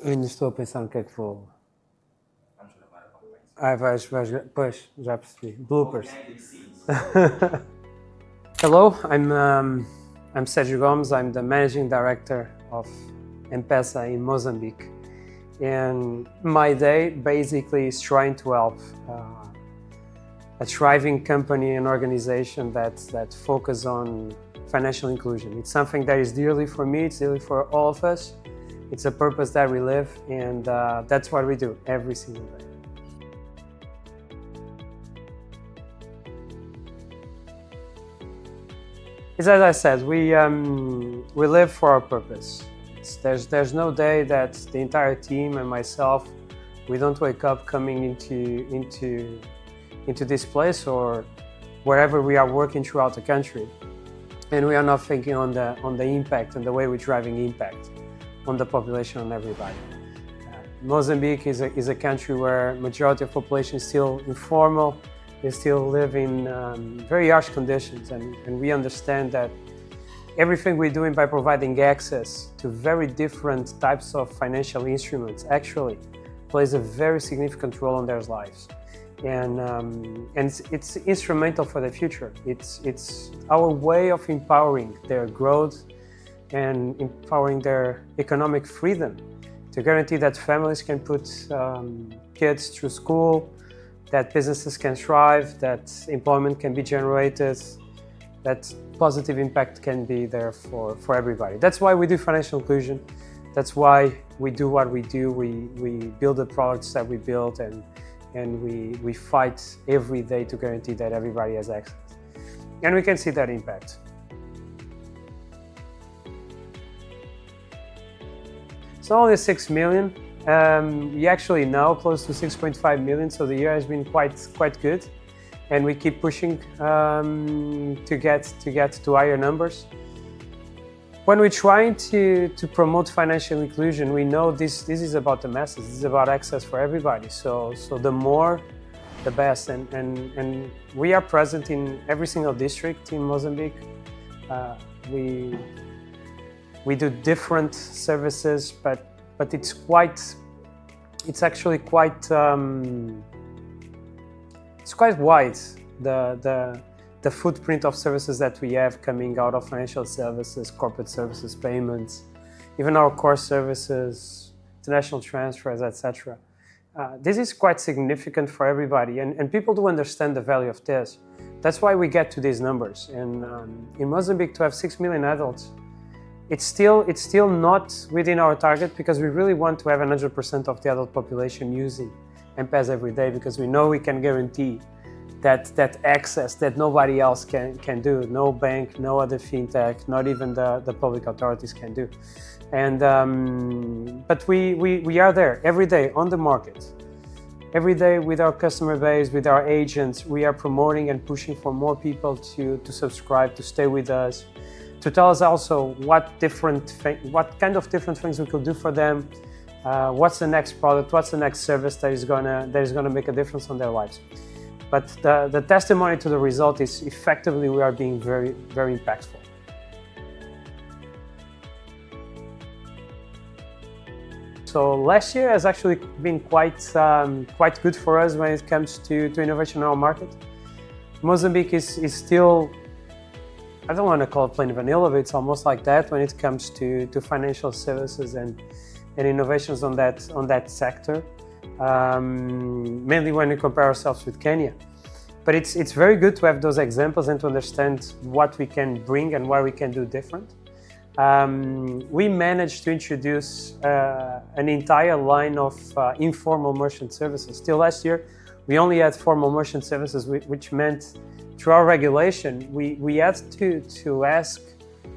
Eu ainda estou a pensar no que é que vou. Vamos gravar a conversa. Pois, já percebi. Bloopers. Hello, I'm Sérgio Gomes. I'm the managing director of Empresa in Mozambique. And my day basically is trying to help a thriving company and organization that focus on financial inclusion. It's something that is dearly for me, it's dearly for all of us. It's a purpose that we live, and that's what we do every single day. As I said, we live for our purpose. There's no day that the entire team and myself, we don't wake up coming into this place or wherever we are working throughout the country, and we are not thinking on the impact and the way we're driving impact on the population, on everybody. Mozambique is a country where majority of population is still informal. They still live in very harsh conditions, and we understand that everything we're doing by providing access to very different types of financial instruments actually plays a very significant role in their lives. And it's instrumental for the future. It's our way of empowering their growth and empowering their economic freedom to guarantee that families can put kids through school, that businesses can thrive, that employment can be generated, that positive impact can be there for everybody. That's why we do financial inclusion. That's why we do what we do. We build the products that we build, and we fight every day to guarantee that everybody has access. And we can see that impact. It's only 6 million. We actually now close to 6.5 million, so the year has been quite good, and we keep pushing to get to higher numbers. When we're trying to promote financial inclusion, we know this is about the masses. This is about access for everybody. So the more, the best. And we are present in every single district in Mozambique. We do different services, but it's actually quite wide, the footprint of services that we have coming out of financial services, corporate services, payments, even our core services, international transfers, etc. This is quite significant for everybody, and people do understand the value of this. That's why we get to these numbers. And in Mozambique, to have 6 million adults, it's still not within our target, because we really want to have 100% of the adult population using M-PES every day, because we know we can guarantee that access that nobody else can do. No bank, no other fintech, not even the public authorities can do. And but we are there every day on the market. Every day with our customer base, with our agents, we are promoting and pushing for more people to subscribe, to stay with us, to tell us also what kind of different things we could do for them. What's the next product? What's the next service that is gonna make a difference on their lives? But the testimony to the result is effectively we are being very, very impactful. So last year has actually been quite good for us when it comes to innovation in our market. Mozambique is still, I don't want to call it plain vanilla, but it's almost like that when it comes to financial services and innovations on that sector. Mainly when we compare ourselves with Kenya. But it's very good to have those examples and to understand what we can bring and what we can do different. We managed to introduce an entire line of informal merchant services. Till last year, we only had formal merchant services, which meant through our regulation, we had to ask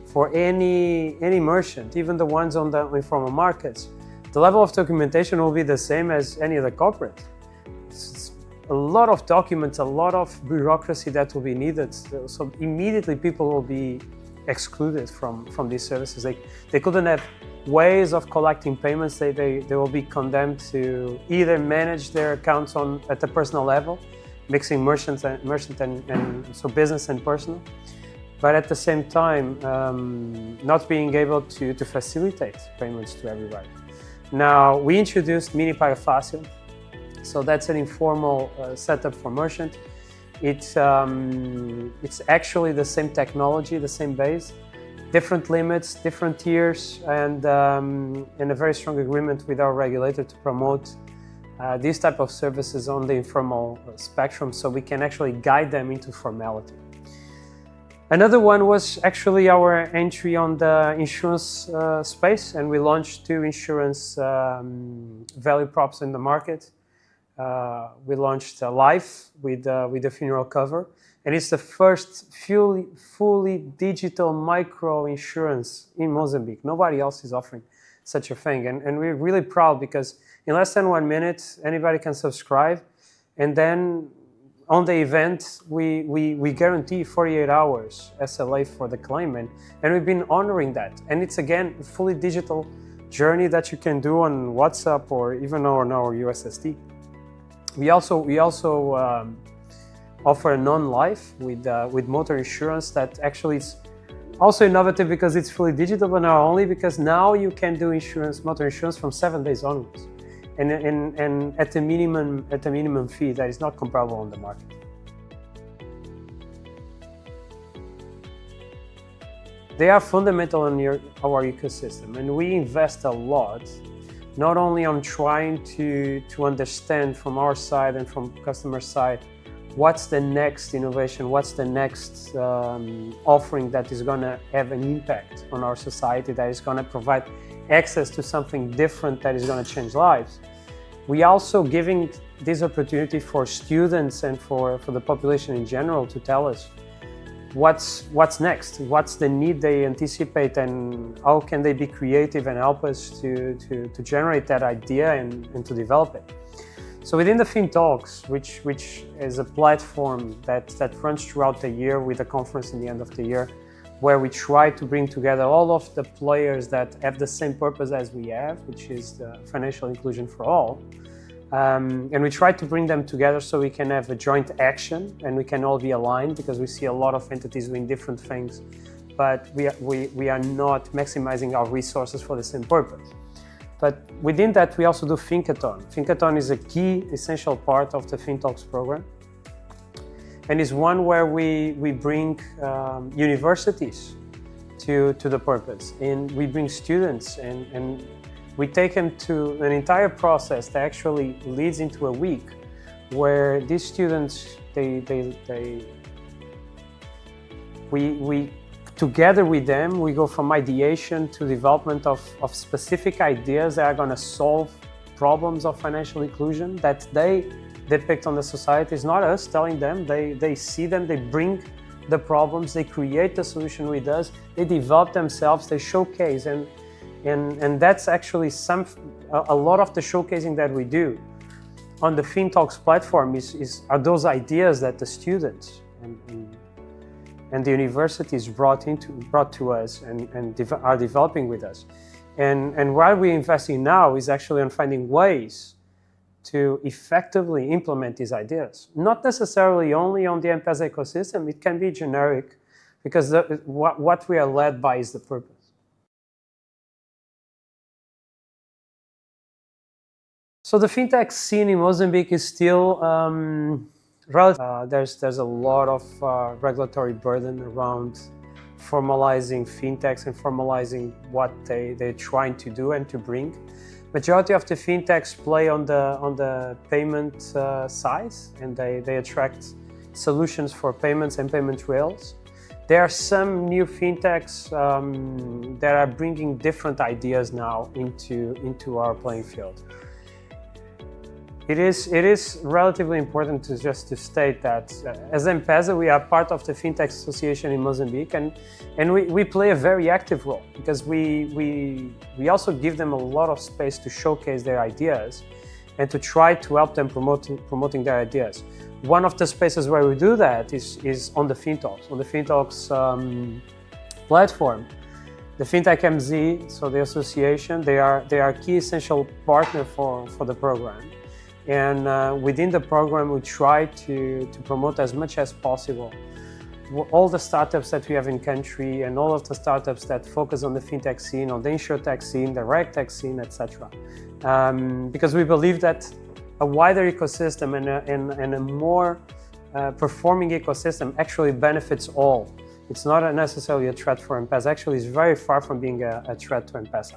for any merchant, even the ones on the informal markets. The level of documentation will be the same as any other corporate. It's a lot of documents, a lot of bureaucracy that will be needed. So immediately people will be excluded from these services. They couldn't have ways of collecting payments. They will be condemned to either manage their accounts at the personal level, mixing merchant and so business and personal, but at the same time not being able to facilitate payments to everybody. Now, we introduced Mini Paga Fácil. So that's an informal setup for merchant. It's actually the same technology, the same base, different limits, different tiers, and a very strong agreement with our regulator to promote these type of services on the informal spectrum, so we can actually guide them into formality. Another one was actually our entry on the insurance space, and we launched 2 insurance value props in the market. We launched Life with the funeral cover, and it's the first fully digital micro insurance in Mozambique. Nobody else is offering such a thing, and we're really proud because in less than 1 minute, anybody can subscribe, and then on the event, we guarantee 48 hours SLA for the claim, and we've been honoring that. And it's, again, a fully digital journey that you can do on WhatsApp or even on our USSD. We also offer a non-life with motor insurance that actually is also innovative because it's fully digital, but not only because now you can do motor insurance from 7 days onwards. And at a minimum fee that is not comparable on the market. They are fundamental in our ecosystem, and we invest a lot, not only on trying to understand from our side and from customer side what's the next innovation, what's the next offering that is going to have an impact on our society, that is going to provide access to something different that is going to change lives. We also giving this opportunity for students and for the population in general to tell us what's next, what's the need they anticipate, and how can they be creative and help us to generate that idea and to develop it. So within the FinTalks, which is a platform that runs throughout the year with a conference in the end of the year, where we try to bring together all of the players that have the same purpose as we have, which is the financial inclusion for all. And we try to bring them together so we can have a joint action and we can all be aligned, because we see a lot of entities doing different things, but we are not maximizing our resources for the same purpose. But within that, we also do Thinkathon. Thinkathon is a key, essential part of the FinTalks program, and is one where we bring universities to the purpose, and we bring students, and we take them to an entire process that actually leads into a week where these students, we together with them, we go from ideation to development of specific ideas that are going to solve problems of financial inclusion that they depict on the society. It's not us telling them, they see them, they bring the problems, they create the solution with us, they develop themselves, they showcase, and that's actually a lot of the showcasing that we do on the FinTalks platform are those ideas that the students and the universities brought to us and are developing with us. And what we're investing now is actually on finding ways to effectively implement these ideas. Not necessarily only on the M-Pesa ecosystem, it can be generic, because what we are led by is the purpose. So the fintech scene in Mozambique is still relative. There's a lot of regulatory burden around formalizing fintechs and formalizing what they're trying to do and to bring. Majority of the fintechs play on the payment side, and they attract solutions for payments and payment rails. There are some new fintechs that are bringing different ideas now into our playing field. It is relatively important to state that as M-Pesa, we are part of the Fintech Association in Mozambique, and we play a very active role, because we also give them a lot of space to showcase their ideas and to try to help them promoting their ideas. One of the spaces where we do that is on the FinTalks. On the FinTalks platform, the FintechMZ, so the association, they are a key essential partner for the program. And within the program, we try to promote as much as possible all the startups that we have in country and all of the startups that focus on the fintech scene, on the insurtech scene, the regtech scene, etc. Because we believe that a wider ecosystem and a more performing ecosystem actually benefits all. It's not necessarily a threat for M-Pesa. Actually, it's very far from being a threat to M-Pesa.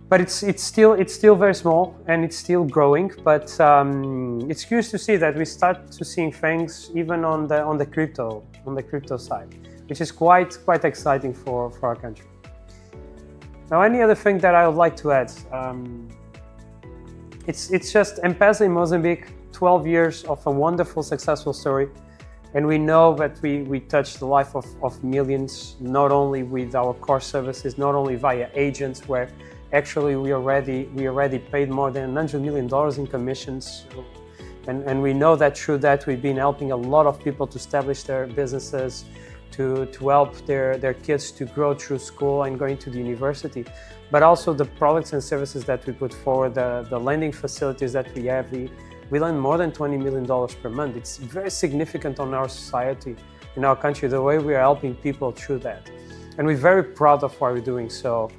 But it's still very small and it's still growing. But it's curious to see that we start to seeing things even on the crypto side, which is quite exciting for our country. Now, any other thing that I would like to add? It's just M-Pesa in Mozambique, 12 years of a wonderful, successful story. And we know that we touch the life of millions, not only with our core services, not only via agents, where actually we already paid more than $100 million in commissions. And we know that through that we've been helping a lot of people to establish their businesses, to help their kids to grow through school and going to the university. But also the products and services that we put forward, the lending facilities that we have, we lend more than $20 million per month. It's very significant on our society, in our country, the way we are helping people through that. And we're very proud of what we're doing. So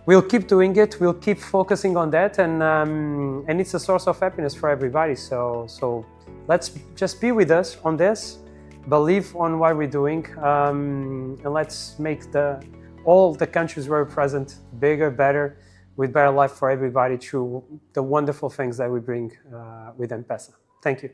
we'll keep doing it. We'll keep focusing on that. And it's a source of happiness for everybody. So let's just be with us on this, believe on what we're doing, and let's make all the countries where we're present bigger, better, with better life for everybody through the wonderful things that we bring with M-Pesa. Thank you.